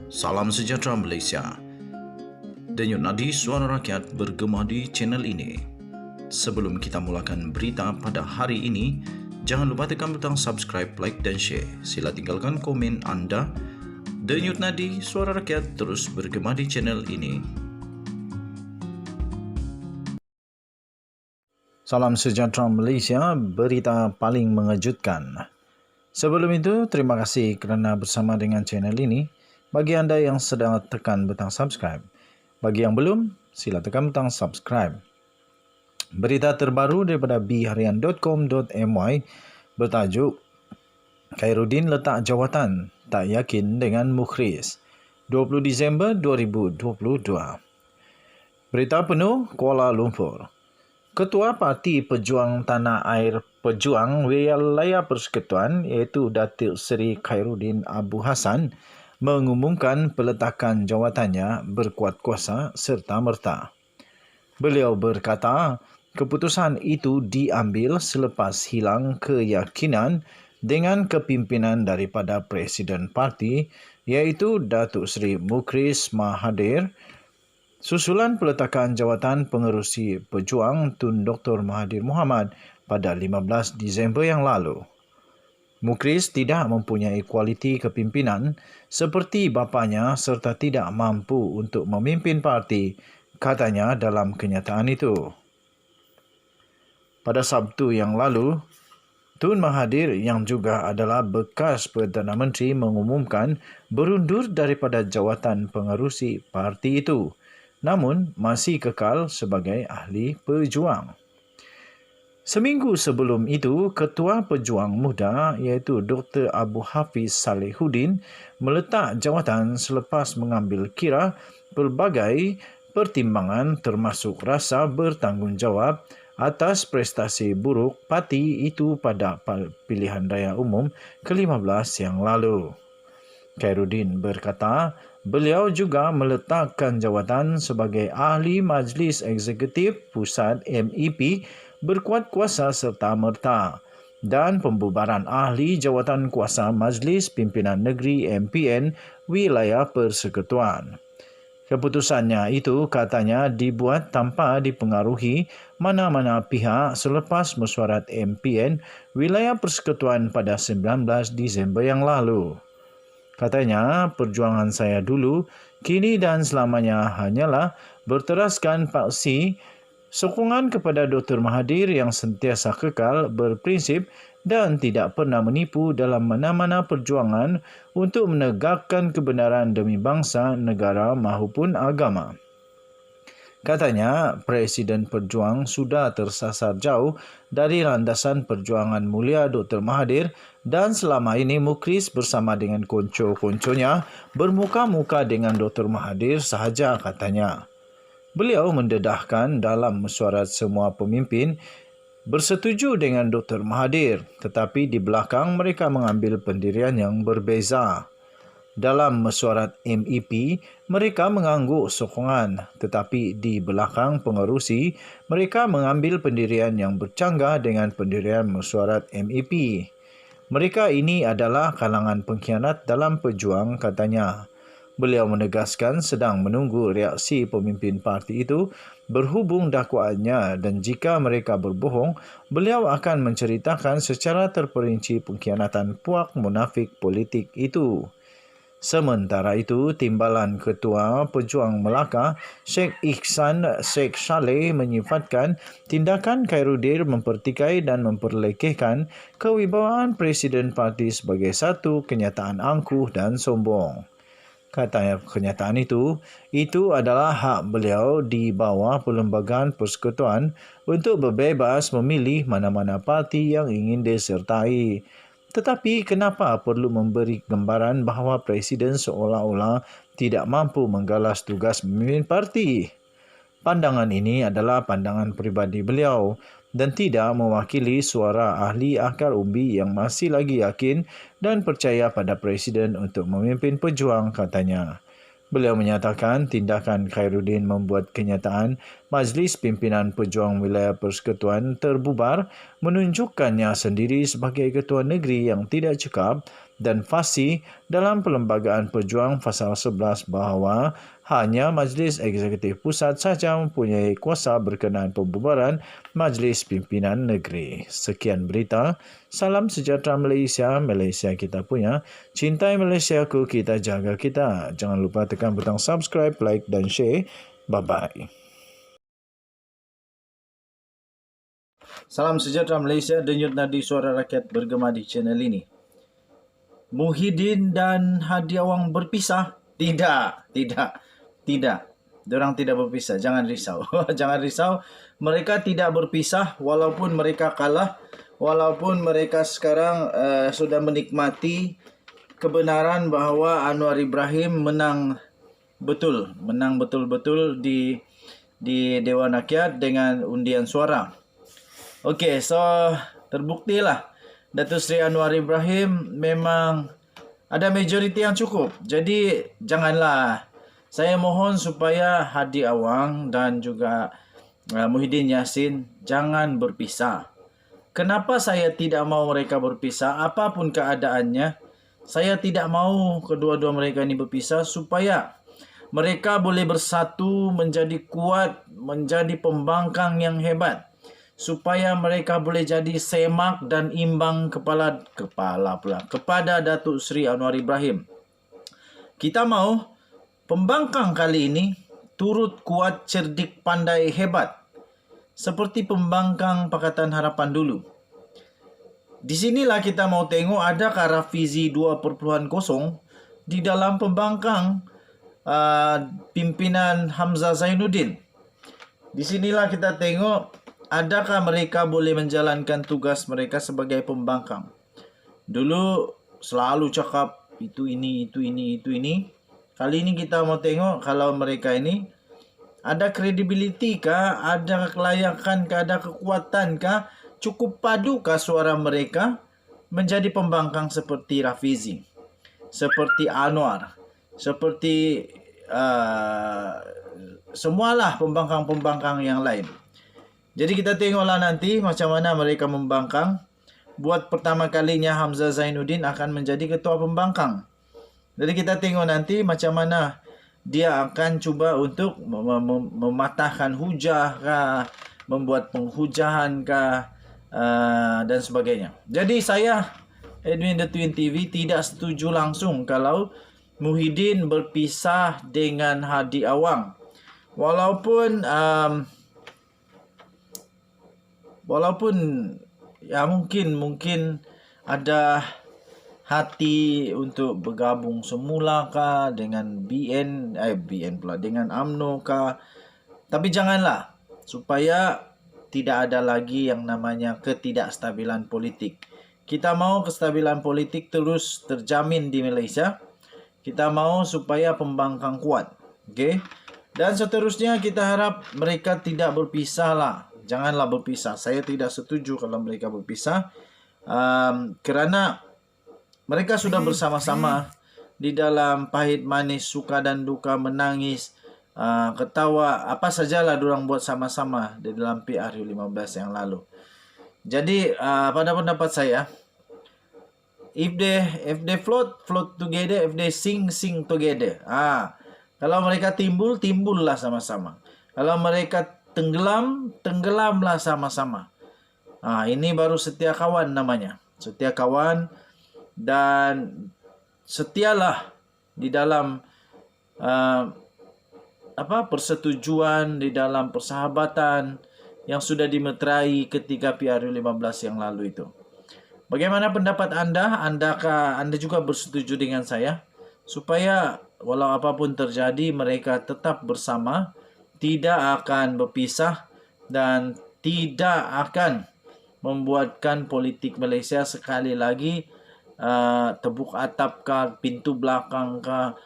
Salam sejahtera Malaysia. Denyut nadi suara rakyat bergema di channel ini. Sebelum kita mulakan berita pada hari ini, jangan lupa tekan butang subscribe, like dan share. Sila tinggalkan komen anda. Denyut nadi suara rakyat terus bergema di channel ini. Salam sejahtera Malaysia, berita paling mengejutkan. Sebelum itu, terima kasih kerana bersama dengan channel ini. Bagi anda yang sedang tekan butang subscribe, bagi yang belum, sila tekan butang subscribe. Berita terbaru daripada bharian.com.my bertajuk Khairuddin letak jawatan, tak yakin dengan Mukhris, 20 Disember 2022. Berita penuh Kuala Lumpur. Ketua Parti Pejuang Tanah Air Pejuang Wilayah Persekutuan iaitu Datuk Seri Khairuddin Abu Hassan mengumumkan peletakan jawatannya berkuat kuasa serta-merta. Beliau berkata, keputusan itu diambil selepas hilang keyakinan dengan kepimpinan daripada Presiden Parti iaitu Datuk Seri Mukhris Mahathir susulan peletakan jawatan pengerusi Pejuang Tun Dr. Mahathir Mohamad pada 15 Disember yang lalu. Mukhris tidak mempunyai kualiti kepimpinan seperti bapanya serta tidak mampu untuk memimpin parti, katanya dalam kenyataan itu. Pada Sabtu yang lalu, Tun Mahathir yang juga adalah bekas Perdana Menteri mengumumkan berundur daripada jawatan pengerusi parti itu, namun masih kekal sebagai ahli pejuang. Seminggu sebelum itu, Ketua Pejuang Muda iaitu Dr. Abu Hafiz Salihuddin meletak jawatan selepas mengambil kira pelbagai pertimbangan termasuk rasa bertanggungjawab atas prestasi buruk parti itu pada pilihan raya umum ke-15 yang lalu. Khairuddin berkata, beliau juga meletakkan jawatan sebagai ahli Majlis Eksekutif Pusat MEP berkuat kuasa serta-merta dan pembubaran ahli jawatan kuasa Majlis Pimpinan Negeri MPN Wilayah Persekutuan. Keputusannya itu katanya dibuat tanpa dipengaruhi mana-mana pihak selepas mesyuarat MPN Wilayah Persekutuan pada 19 Disember yang lalu. Katanya, perjuangan saya dulu, kini dan selamanya hanyalah berteraskan paksi sokongan kepada Dr. Mahathir yang sentiasa kekal berprinsip dan tidak pernah menipu dalam mana-mana perjuangan untuk menegakkan kebenaran demi bangsa, negara maupun agama. Katanya, Presiden Pejuang sudah tersasar jauh dari landasan perjuangan mulia Dr. Mahathir dan selama ini Mukhris bersama dengan konco-konconya bermuka-muka dengan Dr. Mahathir sahaja, katanya. Beliau mendedahkan dalam mesyuarat semua pemimpin bersetuju dengan Dr. Mahathir, tetapi di belakang mereka mengambil pendirian yang berbeza. Dalam mesyuarat MEP, mereka mengangguk sokongan, tetapi di belakang pengerusi, mereka mengambil pendirian yang bercanggah dengan pendirian mesyuarat MEP. Mereka ini adalah kalangan pengkhianat dalam pejuang, katanya. Beliau menegaskan sedang menunggu reaksi pemimpin parti itu berhubung dakwaannya dan jika mereka berbohong, beliau akan menceritakan secara terperinci pengkhianatan puak munafik politik itu. Sementara itu, Timbalan Ketua Pejuang Melaka, Sheikh Ihsan Sheikh Saleh menyifatkan tindakan Khairuddin mempertikai dan memperlekehkan kewibawaan Presiden Parti sebagai satu kenyataan angkuh dan sombong. Katanya kenyataan itu adalah hak beliau di bawah Perlembagaan Persekutuan untuk berbebas memilih mana-mana parti yang ingin disertai. Tetapi kenapa perlu memberi gambaran bahawa Presiden seolah-olah tidak mampu menggalas tugas memimpin parti? Pandangan ini adalah pandangan peribadi beliau dan tidak mewakili suara ahli akar umbi yang masih lagi yakin dan percaya pada Presiden untuk memimpin pejuang, katanya. Beliau menyatakan tindakan Khairuddin membuat kenyataan Majlis Pimpinan Pejuang Wilayah Persekutuan terbubar menunjukkannya sendiri sebagai ketua negeri yang tidak cekap dan fasih dalam Perlembagaan Pejuang Pasal 11 bahawa hanya Majlis Eksekutif Pusat sahaja mempunyai kuasa berkenaan pembubaran Majlis Pimpinan Negeri. Sekian berita. Salam sejahtera Malaysia. Malaysia kita punya. Cintai Malaysiaku, kita jaga kita. Jangan lupa tekan butang subscribe, like dan share. Bye-bye. Salam sejahtera Malaysia, denyut nadi suara rakyat bergema di channel ini. Muhyiddin dan Hadi Awang berpisah? Tidak. Diorang tidak berpisah, jangan risau. Jangan risau, mereka tidak berpisah walaupun mereka kalah, walaupun mereka sekarang sudah menikmati kebenaran bahawa Anwar Ibrahim menang betul-betul di Dewan Rakyat dengan undian suara. Okey, so terbuktilah Datuk Seri Anwar Ibrahim memang ada majoriti yang cukup. Jadi janganlah, saya mohon supaya Hadi Awang dan juga Muhyiddin Yassin jangan berpisah. Kenapa saya tidak mau mereka berpisah? Apapun keadaannya, saya tidak mau kedua-dua mereka ini berpisah supaya mereka boleh bersatu menjadi kuat, menjadi pembangkang yang hebat. Supaya mereka boleh jadi semak dan imbang kepada Datuk Seri Anwar Ibrahim. Kita mau pembangkang kali ini turut kuat, cerdik, pandai, hebat. Seperti pembangkang Pakatan Harapan dulu. Di sinilah kita mau tengok adakah Rafizi 2.0 di dalam pembangkang pimpinan Hamzah Zainuddin. Di sinilah kita tengok adakah mereka boleh menjalankan tugas mereka sebagai pembangkang. Dulu selalu cakap itu ini. Kali ini kita mau tengok kalau mereka ini ada kredibiliti kah, ada kelayakan kah, ada kekuatan kah, cukup padu kah suara mereka menjadi pembangkang seperti Rafizi, seperti Anwar, seperti semualah pembangkang-pembangkang yang lain. Jadi kita tengoklah nanti macam mana mereka membangkang. Buat pertama kalinya Hamzah Zainuddin akan menjadi ketua pembangkang. Jadi kita tengok nanti macam mana dia akan cuba untuk mematahkan hujah kah, membuat penghujahan kah, dan sebagainya. Jadi saya, Edwin The Twin TV, tidak setuju langsung kalau Muhyiddin berpisah dengan Hadi Awang. Walaupun ya mungkin ada hati untuk bergabung semula kah dengan BN pula dengan UMNO kah. Tapi janganlah, supaya tidak ada lagi yang namanya ketidakstabilan politik. Kita mau kestabilan politik terus terjamin di Malaysia. Kita mau supaya pembangkang kuat. Okey. Dan seterusnya kita harap mereka tidak berpisah lah. Janganlah berpisah. Saya tidak setuju kalau mereka berpisah. Kerana mereka sudah bersama-sama di dalam pahit manis, suka dan duka, menangis, ketawa, apa sajalah diorang buat sama-sama di dalam PRU15 yang lalu. Jadi pada pendapat saya, if they float together, if they sing together. Kalau mereka timbullah sama-sama. Kalau mereka tenggelamlah sama-sama. Ini baru setia kawan namanya. Setia kawan, dan setialah di dalam persetujuan, di dalam persahabatan yang sudah dimeterai ketika PRU15 yang lalu itu. Bagaimana pendapat anda? Andakah anda juga bersetuju dengan saya supaya walau apapun terjadi mereka tetap bersama, tidak akan berpisah dan tidak akan membuatkan politik Malaysia sekali lagi tebuk atap kah, pintu belakang kah,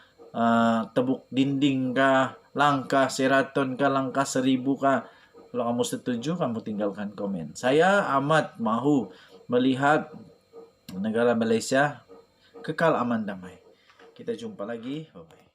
tebuk dinding kah, langkah seraton kah, langkah 1000 kah. Kalau kamu setuju, kamu tinggalkan komen. Saya amat mahu melihat negara Malaysia kekal aman damai. Kita jumpa lagi. Bye-bye.